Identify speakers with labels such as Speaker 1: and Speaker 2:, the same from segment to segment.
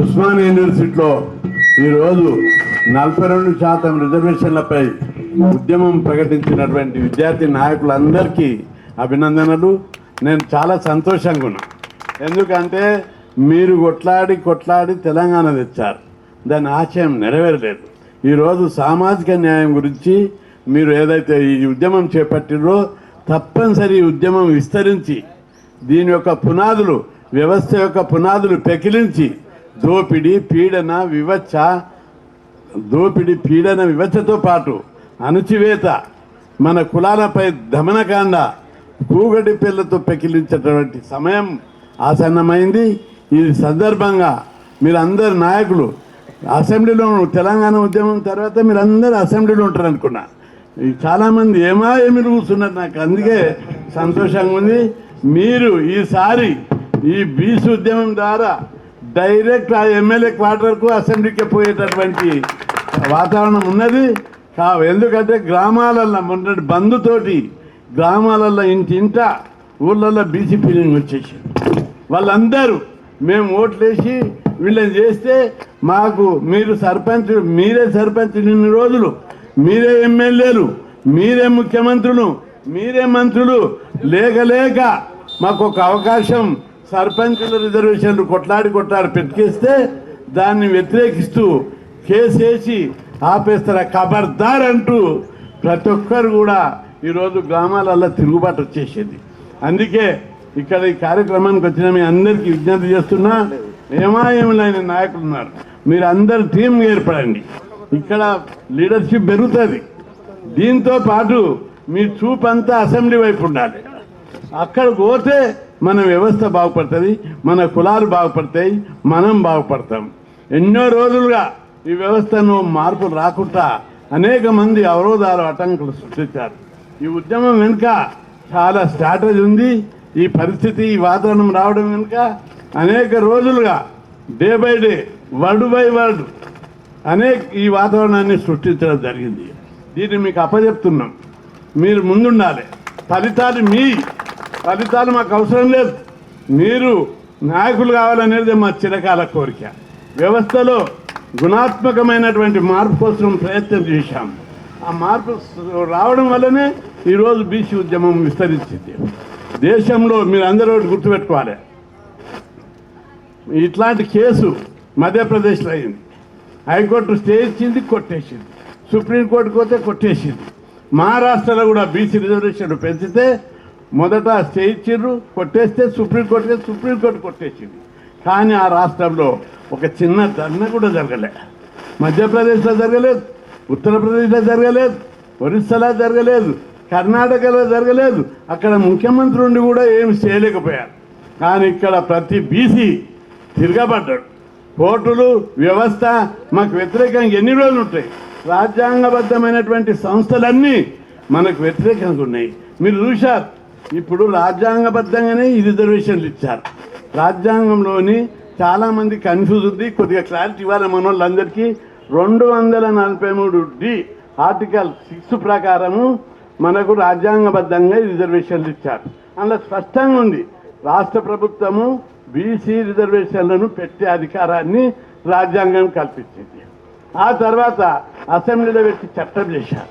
Speaker 1: ఉస్మానియా యూనివర్సిటీలో ఈరోజు 42% రిజర్వేషన్లపై ఉద్యమం ప్రకటించినటువంటి విద్యార్థి నాయకులందరికీ అభినందనలు. నేను చాలా సంతోషంగా ఉన్నా. ఎందుకంటే మీరు కొట్లాడి తెలంగాణ తెచ్చారు, దాని ఆశయం నెరవేరలేదు. ఈరోజు సామాజిక న్యాయం గురించి మీరు ఏదైతే ఈ ఉద్యమం చేపట్టిరో తప్పనిసరి ఉద్యమం విస్తరించి దీని యొక్క పునాదులు, వ్యవస్థ యొక్క పునాదులు పెకిలించి దోపిడీ పీడన వివక్షతో పాటు అణచివేత, మన కులాలపై దమనకాండ, కూగటి పిల్లతో పెకిలించేటువంటి సమయం ఆసన్నమైంది. ఈ సందర్భంగా మీరందరు నాయకులు అసెంబ్లీలో, తెలంగాణ ఉద్యమం తర్వాత మీరందరూ అసెంబ్లీలో ఉంటారు అనుకున్నా. చాలామంది ఏమి కూర్చున్నారు. నాకు అందుకే సంతోషంగా ఉంది. మీరు ఈసారి ఈ బీసీ ఉద్యమం ద్వారా డైరెక్ట్ ఆ ఎమ్మెల్యే క్వార్టర్కు అసెంబ్లీకి పోయేటటువంటి వాతావరణం ఉన్నది. ఎందుకంటే గ్రామాలల్లో మొన్నటి బంధుతోటి గ్రామాలల్లో ఇంటింట ఊళ్ళల్లో బీసీ ఫీలింగ్ వచ్చేసి వాళ్ళందరూ మేము ఓట్లేసి వీళ్ళని చేస్తే మాకు మీరే సర్పంచ్ ఇన్ని రోజులు, మీరే ఎమ్మెల్యేలు, మీరే ముఖ్యమంత్రులు, మీరే మంత్రులు లేక మాకు ఒక అవకాశం సర్పంచుల రిజర్వేషన్లు కొట్లాడి పెట్టిస్తే దాన్ని వ్యతిరేకిస్తూ కేసేసి ఆపేస్తారా ఖబర్దార్ అంటూ ప్రతి ఒక్కరు కూడా ఈరోజు గ్రామాలల్లో తిరుగుబాటు వచ్చేసేది. అందుకే ఇక్కడ ఈ కార్యక్రమానికి వచ్చిన మీ అందరికీ విజ్ఞప్తి చేస్తున్నా, ఏమాయములైన నాయకులు ఉన్నారు, మీరు అందరు టీం ఏర్పడండి. ఇక్కడ లీడర్షిప్ పెరుగుతుంది. దీంతో పాటు మీ చూపు అంతా అసెంబ్లీ వైపు ఉండాలి. అక్కడికి పోతే మన వ్యవస్థ బాగుపడుతుంది, మన కులాలు బాగుపడతాయి, మనం బాగుపడతాం. ఎన్నో రోజులుగా ఈ వ్యవస్థను మార్పులు రాకుండా అనేక మంది అవరోధాలు, ఆటంకాలు సృష్టించారు. ఈ ఉద్యమం వెనుక చాలా స్ట్రాటజీ ఉంది. ఈ పరిస్థితి, ఈ వాతావరణం రావడం వెనుక అనేక రోజులుగా day by day, word by word ఈ వాతావరణాన్ని సృష్టించడం జరిగింది. దీన్ని మీకు అప్పచెప్తున్నాం. మీరు ముందుండాలి. ఫలితాలు మాకు అవసరం లేదు. మీరు నాయకులు కావాలనేది మా చిరకాల కోరిక. వ్యవస్థలో గుణాత్మకమైనటువంటి మార్పు కోసం ప్రయత్నం చేశాం. ఆ మార్పు రావడం వల్లనే ఈరోజు బీసీ ఉద్యమం విస్తరించింది దేశంలో. మీరు అందరూ గుర్తుపెట్టుకోవాలి, ఇట్లాంటి కేసు మధ్యప్రదేశ్లో అయింది. హైకోర్టు స్టే ఇచ్చింది, కొట్టేసింది. సుప్రీంకోర్టుకు పోతే కొట్టేసింది. మహారాష్ట్రలో కూడా బీసీ రిజర్వేషన్ పెంచితే మొదట స్టే ఇచ్చిర్రు, కొట్టేస్తే సుప్రీంకోర్టు కొట్టేసింది. కానీ ఆ రాష్ట్రంలో ఒక చిన్న ధర్నా కూడా జరగలే. మధ్యప్రదేశ్లో జరగలేదు, ఉత్తరప్రదేశ్లో జరగలేదు, ఒరిస్సాలో జరగలేదు, కర్ణాటకలో జరగలేదు. అక్కడ ముఖ్యమంత్రి ఉండి కూడా ఏమి చేయలేకపోయారు. కానీ ఇక్కడ ప్రతి బీసీ తిరగబడ్డాడు. కోర్టులు, వ్యవస్థ మాకు వ్యతిరేకంగా ఎన్ని రోజులు ఉంటాయి? రాజ్యాంగబద్ధమైనటువంటి సంస్థలన్నీ మనకు వ్యతిరేకంగా ఉన్నాయి. మీరు చూశారు, ఇప్పుడు రాజ్యాంగబద్ధంగానే ఈ రిజర్వేషన్లు ఇచ్చారు. రాజ్యాంగంలోని చాలామంది కన్ఫ్యూజ్ ఉంది. కొద్దిగా క్లారిటీ ఇవ్వాలి మన వాళ్ళందరికీ. 243D ఆర్టికల్ 6 ప్రకారము మనకు రాజ్యాంగబద్ధంగా ఈ రిజర్వేషన్లు ఇచ్చారు. అందులో స్పష్టంగా ఉంది, రాష్ట్ర ప్రభుత్వము బీసీ రిజర్వేషన్లను పెట్టే అధికారాన్ని రాజ్యాంగం కల్పించింది. ఆ తర్వాత అసెంబ్లీలో పెట్టి చట్టం చేశారు.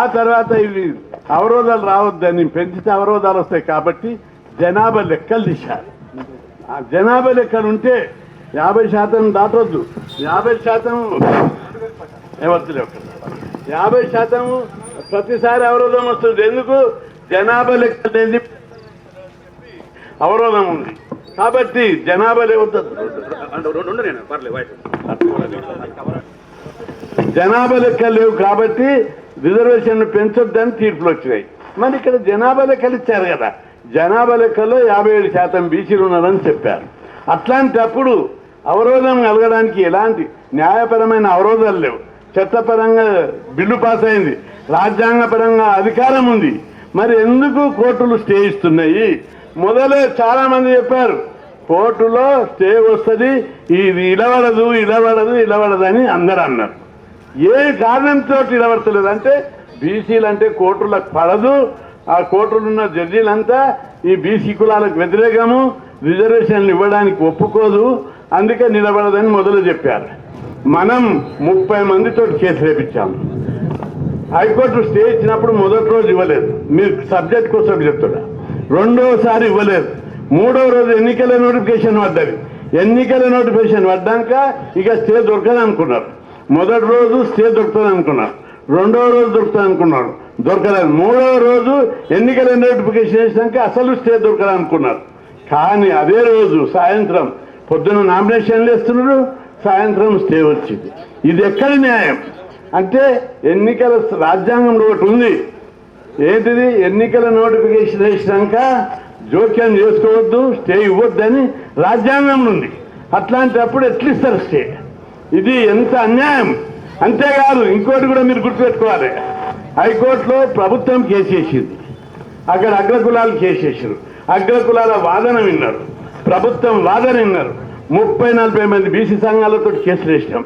Speaker 1: ఆ తర్వాత ఇవి అవరోధాలు రావద్దని, పెంచితే అవరోధాలు వస్తాయి కాబట్టి జనాభా లెక్కలు తీశారు. ఆ జనాభా లెక్కలు ఉంటే 50% దాటొద్దు. 50% ప్రతిసారి అవరోధం వస్తుంది. ఎందుకు? జనాభా లెక్కలు అవరోధం ఉంది కాబట్టి జనాభా లెక్కలు లేవు కాబట్టి రిజర్వేషన్ పెంచొద్దని తీర్పులు వచ్చినాయి. మరి ఇక్కడ జనాభా లెక్కలు ఇచ్చారు కదా, జనాభా లెక్కల్లో 57% బీసీలు ఉన్నారని చెప్పారు. అట్లాంటప్పుడు అవరోధం కలగడానికి ఎలాంటి న్యాయపరమైన అవరోధాలు లేవు. చట్టపరంగా బిల్లు పాస్ అయింది, రాజ్యాంగపరంగా అధికారం ఉంది. మరి ఎందుకు కోర్టులు స్టే ఇస్తున్నాయి? మొదలే చాలా మంది చెప్పారు కోర్టులో స్టే వస్తుంది, ఇది ఇలవడదు అని అందరూ అన్నారు. ఏ కారణంతో ఇలవడతలేదు అంటే బీసీలు అంటే కోర్టులకు పడదు. ఆ కోర్టులున్న జడ్జీలంతా ఈ బీసీ కులాలకు వ్యతిరేకము, రిజర్వేషన్లు ఇవ్వడానికి ఒప్పుకోదు. అందుకే నిలబడదని మొదలు చెప్పారు. మనం 30 మందితో కేసు రేపించాము. హైకోర్టు స్టే ఇచ్చినప్పుడు మొదటి రోజు ఇవ్వలేదు, మీరు సబ్జెక్ట్ కోసం చెప్తున్నా. రెండోసారి ఇవ్వలేదు. మూడో రోజు ఎన్నికల నోటిఫికేషన్ పడ్డది. ఎన్నికల నోటిఫికేషన్ పడ్డాక ఇక స్టే దొరకదు అనుకున్నారు. మొదటి రోజు స్టే దొరుకుతుంది అనుకున్నారు, రెండో రోజు దొరుకుతుంది అనుకున్నారు, దొరకలేదు. మూడవ రోజు ఎన్నికల నోటిఫికేషన్ వేసినాక అసలు స్టే దొరకదు అనుకున్నారు. కానీ అదే రోజు సాయంత్రం, పొద్దున నామినేషన్లు వేస్తున్నారు, సాయంత్రం స్టే వచ్చింది. ఇది ఎక్కడి న్యాయం అంటే ఎన్నికల రాజ్యాంగంలో ఒకటి ఉంది. ఏంటిది? ఎన్నికల నోటిఫికేషన్ వేసినాక జోక్యం చేసుకోవద్దు, స్టే ఇవ్వద్దని రాజ్యాంగంలో ఉంది. అట్లాంటప్పుడు ఎట్లిస్తారు స్టే? ఇది ఎంత అన్యాయం. అంతేకాదు ఇంకోటి కూడా మీరు గుర్తుపెట్టుకోవాలి. హైకోర్టులో ప్రభుత్వం కేసు వేసింది, అక్కడ అగ్రకులాలు కేసు వేసారు. అగ్రకులాల వాదన విన్నారు, ప్రభుత్వం వాదన విన్నారు. 30-40 మంది బీసీ సంఘాలతో కేసులు వేసినాం.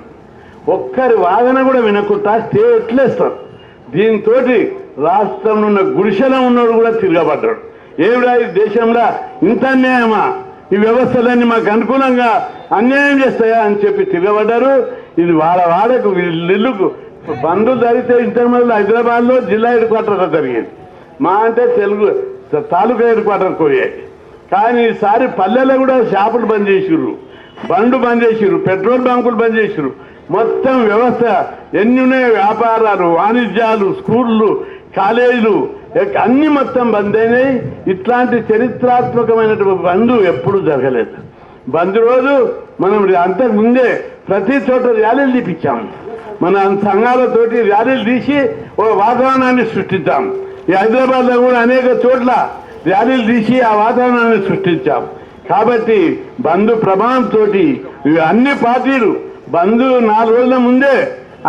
Speaker 1: ఒక్కరి వాదన కూడా వినకుండా స్టే ఎట్లేస్తారు? దీంతో రాష్ట్రంలో ఉన్న గుడిసెలో ఉన్నోడు కూడా తిరగబడ్డాడు. ఏమిడా ఈ దేశంలో ఇంత అన్యాయమా? ఈ వ్యవస్థలన్నీ మాకు అనుకూలంగా అన్యాయం చేస్తాయా అని చెప్పి తిరగబడ్డారు. ఇది వాడకు ఇల్లుకు బంధువులు జరిగితే ఇంతకుముందు హైదరాబాద్లో జిల్లా హెడ్ క్వార్టర్లో జరిగేది. మా అంటే తెలుగు తాలూకా హెడ్ క్వార్టర్ పోయాయి. కానీ ఈసారి పల్లెల్లో కూడా షాపులు బంద్ చేసిర్రు, బండ్లు బంద్ చేసిర్రు, పెట్రోల్ బంకులు బంద్ చేసిర్రు. మొత్తం వ్యవస్థ ఎన్ని ఉన్నాయో, వ్యాపారాలు, వాణిజ్యాలు, స్కూళ్ళు, కాలేజీలు అన్ని మొత్తం బంద్ అయినాయి. ఇట్లాంటి చరిత్రాత్మకమైనటువంటి బంద్ ఎప్పుడూ జరగలేదు. బంద్ రోజు మనం అంతకు ముందే ప్రతి చోట ర్యాలీలు తీపించాము. మన సంఘాలతోటి ర్యాలీలు తీసి ఓ వాతావరణాన్ని సృష్టించాం. ఈ హైదరాబాద్లో కూడా అనేక చోట్ల ర్యాలీలు తీసి ఆ వాతావరణాన్ని సృష్టించాం. కాబట్టి బంద్ ప్రభావంతో అన్ని పార్టీలు బంద్ 4 రోజుల ముందే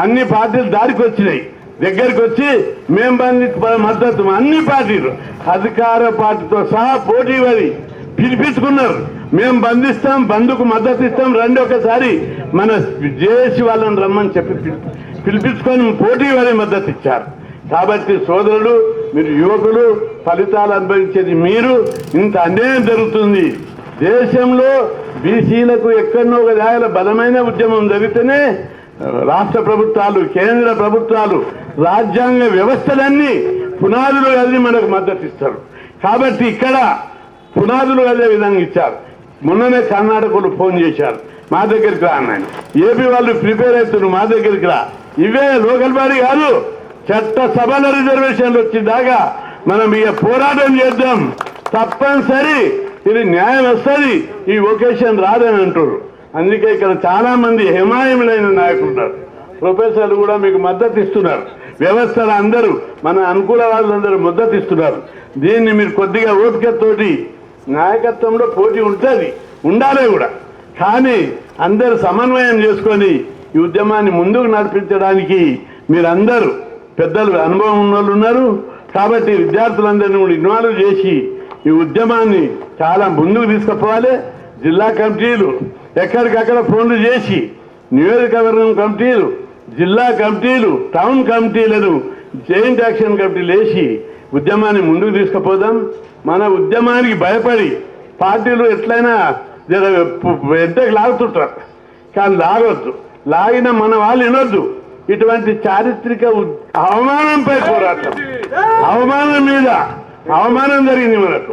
Speaker 1: అన్ని పార్టీలు దారికి వచ్చినాయి, దగ్గరికి వచ్చి మేము బంద్ మద్దతు అన్ని పార్టీలు అధికార పార్టీతో సహా పోటీ పడి పిలిపించుకున్నారు. మేము బంధిస్తాం, బంద్కు మద్దతు ఇస్తాం, రండి ఒకసారి మన జేఏసీ వాళ్ళని రమ్మని చెప్పి పిలిపించుకొని పోటీ పడి మద్దతు ఇచ్చారు. కాబట్టి సోదరులు, మీరు యువకులు, ఫలితాలు అనుభవించేది మీరు. ఇంత అన్యాయం జరుగుతుంది దేశంలో. బీసీలకు ఎక్కడనో ఒక జాగల బలమైన ఉద్యమం జరిగితేనే రాష్ట్ర ప్రభుత్వాలు, కేంద్ర ప్రభుత్వాలు, రాజ్యాంగ వ్యవస్థలన్నీ పునాదులు కలిసి మనకు మద్దతు ఇస్తారు. కాబట్టి ఇక్కడ పునాదులు అదే విధంగా ఇచ్చారు. మొన్ననే కర్ణాటకలు ఫోన్ చేశారు, మా దగ్గరికి రా అన్నాను. ఏపీ వాళ్ళు ప్రిపేర్ అవుతున్నారు, మా దగ్గరికి రా. ఇవే లోకల్ బాడీ కాదు, చట్ట సభల రిజర్వేషన్లు వచ్చిందాకా మనం ఇక పోరాటం చేద్దాం. తప్పనిసరి ఇది న్యాయం వస్తుంది, ఈ ఒకేషన్ రాదని అంటారు. అందుకే ఇక్కడ చాలా మంది హిమాయములైన నాయకులు ఉన్నారు, ప్రొఫెసర్లు కూడా మీకు మద్దతు ఇస్తున్నారు. వ్యవస్థలు అందరూ, మన అనుకూల వాళ్ళందరూ మద్దతు ఇస్తున్నారు. దీన్ని మీరు కొద్దిగా ఓపికతోటి, నాయకత్వంలో పోటీ ఉంటుంది, ఉండాలి కూడా. కానీ అందరూ సమన్వయం చేసుకొని ఈ ఉద్యమాన్ని ముందుకు నడిపించడానికి మీరందరూ పెద్దలు, అనుభవం ఉన్న వాళ్ళు ఉన్నారు. కాబట్టి విద్యార్థులందరినీ కూడా ఇన్వాల్వ్ చేసి ఈ ఉద్యమాన్ని చాలా ముందుకు తీసుకుపోవాలి. జిల్లా కమిటీలు ఎక్కడికక్కడ ఫోన్లు చేసి, నియోజకవర్గం కమిటీలు, జిల్లా కమిటీలు, టౌన్ కమిటీలను జాయింట్ యాక్షన్ కమిటీలు వేసి ఉద్యమాన్ని ముందుకు తీసుకుపోదాం. మన ఉద్యమానికి భయపడి పార్టీలు ఎట్లయినా ఎంతకు లాగుతుంటారు, కానీ లాగొద్దు. లాగిన మన వాళ్ళు వినొద్దు. ఇటువంటి చారిత్రక అవమానంపై పోరాటం. అవమానం మీద అవమానం జరిగింది, మనకు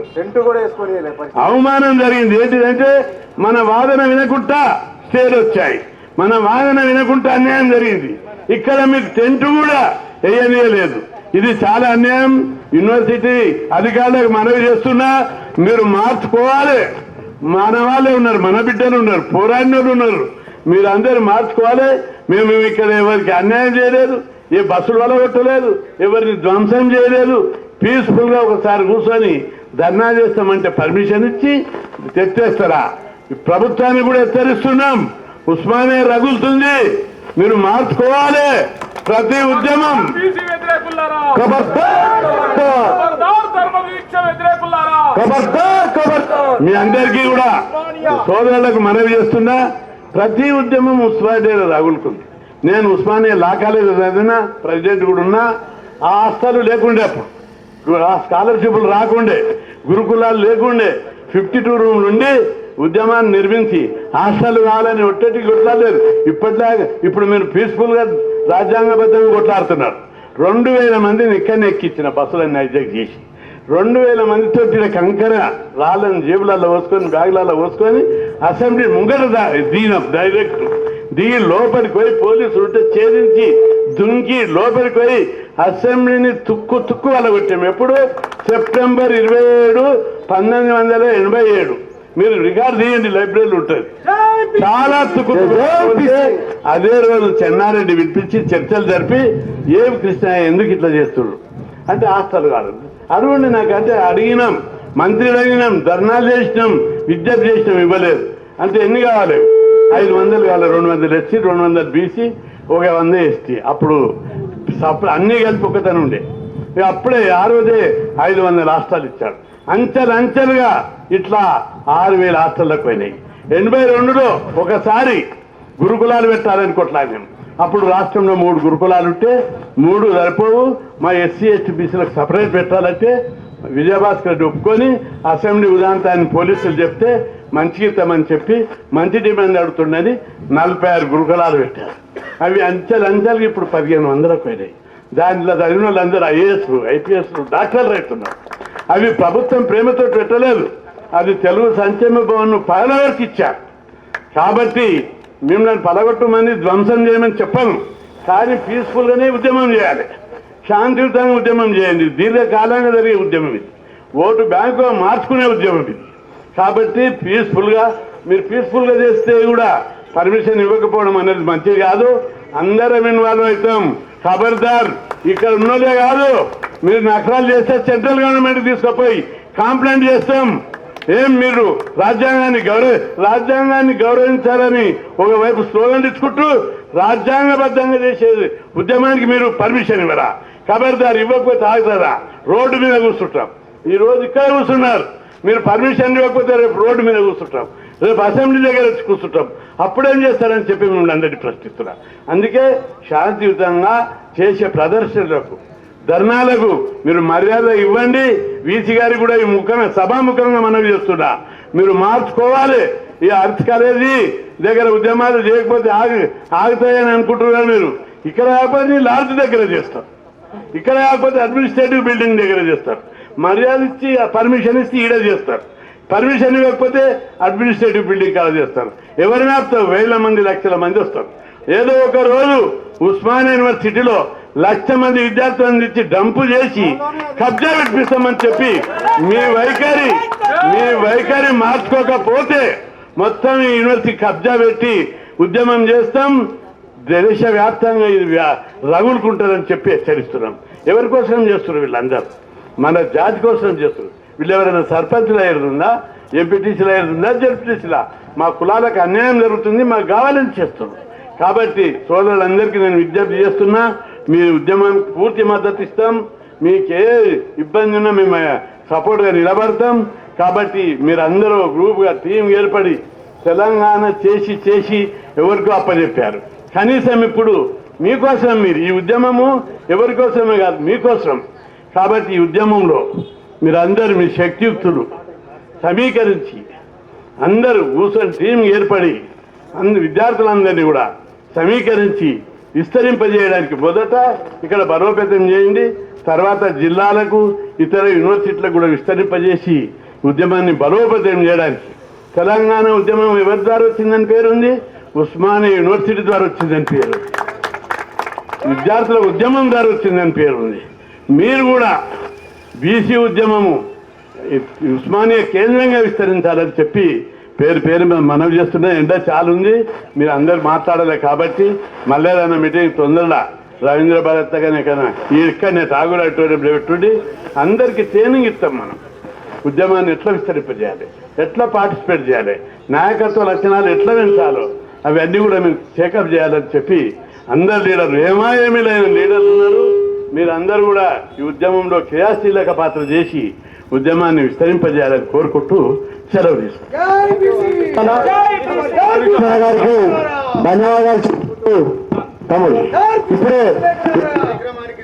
Speaker 1: అవమానం జరిగింది. ఏంటిదంటే మన వాదన వినకుండా స్టేలు వచ్చాయి, మన వాదన వినకుండా అన్యాయం జరిగింది. ఇక్కడ మీకు టెంట్ కూడా వేయనీయలేదు. ఇది చాలా అన్యాయం. యూనివర్సిటీ అధికారులకు మనవి చేస్తున్నా, మీరు మార్చుకోవాలి. మన వాళ్ళే ఉన్నారు, మన బిడ్డలు ఉన్నారు, పోరాడినోళ్ళు ఉన్నారు, మీరు అందరూ మార్చుకోవాలి. మేము ఇక్కడ ఎవరికి అన్యాయం చేయలేదు, ఏ బస్సులు వలగొట్టలేదు, ఎవరిని ధ్వంసం చేయలేదు. పీస్ఫుల్గా ఒకసారి కూర్చొని ధర్నా చేస్తామంటే పర్మిషన్ ఇచ్చి తెచ్చేస్తారా? ప్రభుత్వాన్ని కూడా హెచ్చరిస్తున్నాం, ఉస్మానియా రగులుతుంది, మీరు మార్చుకోవాలి. ప్రతి ఉద్యమం మీ అందరికీ కూడా సోదరులకు మనవి చేస్తున్నా, ప్రతి ఉద్యమం ఉస్మానియాలో రగులుతుంది. నేను ఉస్మానియా లా కాలేజ్ చదివినా, ప్రెసిడెంట్ కూడా ఉన్నా. ఆ ఆస్తులు లేకుండే, అప్పుడు ఆ స్కాలర్షిప్లు రాకుండే, గురుకులాలు లేకుండే, 52 రూమ్లు ఉండి ఉద్యమాన్ని నిర్మించి హాస్టల్ కావాలని ఒట్టటి కొట్లాడలేదు. ఇప్పటిలాగా ఇప్పుడు మీరు పీస్ఫుల్గా రాజ్యాంగబద్ధంగా కొట్లాడుతున్నారు. 2000 మందిని ఇక్కడనే ఎక్కించిన బస్సులన్నీ హైజాక్ చేసి 2000 మందితో కంకర రాళ్ళని జేబులలో పోసుకొని బ్యాగులలో పోసుకొని అసెంబ్లీ ముంగట దిగినాం. డైరెక్ట్ దిగి లోపలికి పోయి పోలీసులు ఉంటే ఛేదించి దుంకి లోపలికి పోయి అసెంబ్లీని తుక్కు వలగొట్టాము. ఎప్పుడు? సెప్టెంబర్ 27, 1987. మీరు రికార్డు తీయండి, లైబ్రరీలో ఉంటుంది. చాలా తుక్కు. అదే రోజు చెన్నారెడ్డి వినిపించి చర్చలు జరిపి ఏం కృష్ణ ఎందుకు ఇట్లా చేస్తున్నారు అంటే హాస్టల్ కాదు అడగండి నాకంటే అడిగినాం, మంత్రిని అడిగినాం, ధర్నాలు చేసినాం, విజ్ఞప్తి చేసినాం, ఇవ్వలేదు. అంటే ఎన్ని కావాలి? 500 కావాలి. 200 ఎస్సీ, 200 బీసీ, 100 ఎస్టీ. అప్పుడు అన్నీ కలిపి ఒకతను ఉండే. అప్పుడే ఆ రోజే 500 హాస్టల్ ఇచ్చాడు. అంచెలుగా ఇట్లా 6000 హాస్టల్లకు పోయినాయి. 82లో ఒకసారి గురుకులాలు పెట్టాలని కొట్లాడినాం. అప్పుడు రాష్ట్రంలో 3 గురుకులాలు ఉంటే 3 సరిపోవు, మా ఎస్సీ ఎస్టీ బీసీలకు సపరేట్ పెట్టాలంటే విజయభాస్కర్ రెడ్డి ఒప్పుకొని అసెంబ్లీ ఉదాంతాన్ని పోలీసులు చెప్తే మంచిగా ఇస్తామని చెప్పి మంచి డిమాండ్ అడుగుతుండని 46 గురుకులాలు పెట్టారు. అవి అంచెలుగా ఇప్పుడు 1500కు పోయినాయి. దాంట్లో చదివిన వాళ్ళందరూ ఐఏఎస్, ఐపీఎస్, డాక్టర్లు అవుతున్నారు. అవి ప్రభుత్వం ప్రేమతో పెట్టలేదు. అది తెలుగు సంక్షేమ భవన్ పగలవరకు ఇచ్చారు. కాబట్టి మిమ్మల్ని పలగొట్టమని ధ్వంసం చేయమని చెప్పను, కానీ పీస్ఫుల్గానే ఉద్యమం చేయాలి, శాంతియుతంగా ఉద్యమం చేయండి. దీర్ఘకాలంగా జరిగే ఉద్యమం ఇది, ఓటు బ్యాంకు మార్చుకునే ఉద్యమం ఇది. కాబట్టి మీరు పీస్ఫుల్గా చేస్తే కూడా పర్మిషన్ ఇవ్వకపోవడం అనేది మంచిది కాదు. అందరం ఇన్వాల్వ్ అవుతాం. ఖబర్దార్, ఇక్కడ ఉన్నదే కాదు, మీరు నకరాలు చేస్తే సెంట్రల్ గవర్నమెంట్ తీసుకుపోయి కంప్లైంట్ చేస్తాం. మీరు రాజ్యాంగాన్ని గౌరవించాలని ఒకవైపు స్లోగన్ ఇచ్చుకుంటూ రాజ్యాంగబద్ధంగా చేసేది ఉద్యమానికి మీరు పర్మిషన్ ఇవ్వరా? ఖబర్దార్, ఇవ్వకపోతే ఆగుతారా? రోడ్డు మీద కూర్చుంటాం. ఈ రోజు ఇక్కడ కూర్చున్నారు, మీరు పర్మిషన్ ఇవ్వకపోతే రేపు రోడ్డు మీద కూర్చుంటాం, రేపు అసెంబ్లీ దగ్గర వచ్చి కూర్చుంటాం. అప్పుడేం చేస్తారని చెప్పి మిమ్మల్ని అందరినీ ప్రశ్నిస్తున్నా. అందుకే శాంతియుతంగా చేసే ప్రదర్శనలకు, ధర్నాలకు మీరు మర్యాద ఇవ్వండి. వీసీ గారికి కూడా ఈ సభాముఖంగా మనవి చేస్తున్నా, మీరు మార్చుకోవాలి. ఈ ఆర్ట్స్ కాలేజీ దగ్గర ఉద్యమాలు చేయకపోతే ఆగుతాయని అనుకుంటున్నారు మీరు. ఇక్కడ కాకపోతే లాడ్జ్ దగ్గర చేస్తారు, ఇక్కడ కాకపోతే అడ్మినిస్ట్రేటివ్ బిల్డింగ్ దగ్గర చేస్తారు. మర్యాద ఇచ్చి పర్మిషన్ ఇచ్చి ఈడ చేస్తారు. పర్మిషన్ ఇవ్వకపోతే అడ్మినిస్ట్రేటివ్ బిల్డింగ్ కాడ చేస్తారు. ఎవరిని ఆపుతారు? 1000 మంది, లక్షల మంది వస్తారు. ఏదో ఒక రోజు ఉస్మానియా యూనివర్సిటీలో 1,00,000 మంది విద్యార్థులను ఇచ్చి డంపు చేసి కబ్జా పెట్టిస్తామని చెప్పి మీ వైఖరి మార్చుకోకపోతే మొత్తం ఈ యూనివర్సిటీ కబ్జా పెట్టి ఉద్యమం చేస్తాం. దేశవ్యాప్తంగా ఇది రగులుకుంటారని చెప్పి హెచ్చరిస్తున్నాం. ఎవరి కోసం చేస్తున్నారు? వీళ్ళందరూ మన జాతి కోసం చేస్తున్నారు. వీళ్ళు ఎవరైనా సర్పంచ్లు అయ్యేదిందా, ఎంపీటీసీలు అయ్యేదిందా, జడ్పీటీసీలా? మా కులాలకు అన్యాయం జరుగుతుంది, మాకు కావాలని చేస్తున్నారు. కాబట్టి సోదరులందరికీ నేను విజ్ఞప్తి చేస్తున్నా, మీ ఉద్యమానికి పూర్తి మద్దతు ఇస్తాం. మీకే ఇబ్బంది ఉన్నా మేము సపోర్ట్గా నిలబడతాం. కాబట్టి మీరందరూ గ్రూప్గా టీం ఏర్పడి తెలంగాణ చేసి ఎవరికో అప్పచెప్పారు. కనీసం ఇప్పుడు మీకోసం, మీరు ఈ ఉద్యమము ఎవరి కోసమే కాదు, మీకోసం. కాబట్టి ఈ ఉద్యమంలో మీరందరూ మీ శక్తియుక్తులు సమీకరించి అందరూ కూర్చొని టీం ఏర్పడి విద్యార్థులందరినీ కూడా సమీకరించి విస్తరింపజేయడానికి మొదట ఇక్కడ బలోపేతం చేయండి. తర్వాత జిల్లాలకు, ఇతర యూనివర్సిటీలకు కూడా విస్తరింపజేసి ఉద్యమాన్ని బలోపేతం చేయడానికి. తెలంగాణ ఉద్యమం ఎవరి ద్వారా వచ్చిందని పేరుంది? ఉస్మానియా యూనివర్సిటీ ద్వారా వచ్చిందని పేరు, విద్యార్థుల ఉద్యమం ద్వారా వచ్చిందని పేరుంది. మీరు కూడా బీసీ ఉద్యమము ఉస్మానియా కేంద్రంగా విస్తరించాలని చెప్పి పేరు మీద మనవి చేస్తున్నా. ఎండ చాలా ఉంది, మీరు అందరు మాట్లాడలే. కాబట్టి మళ్ళీ ఏదైనా మీటింగ్ తొందరగా రవీంద్ర భారత్ కానీ ఇక్కడనే ఠాగూర్ ఆడిటోరియం పెట్టుండి అందరికీ ట్రైనింగ్ ఇస్తాం. మనం ఉద్యమాన్ని ఎట్లా విస్తరింపజేయాలి, ఎట్లా పార్టిసిపేట్ చేయాలి, నాయకత్వ లక్షణాలు ఎట్లా పెంచాలో అవన్నీ కూడా మేము చెకప్ చేయాలని చెప్పి అందరు లీడర్లు, ఏమీ లేని లీడర్లు ఉన్నారు. మీరందరూ కూడా ఈ ఉద్యమంలో క్రియాశీలక పాత్ర చేసి ఉద్యమాన్ని విస్తరింపజేయాలని కోరుకుంటూ సెలవు
Speaker 2: తీసుకుంటాం. ధన్యవాదాలు. ఇప్పుడే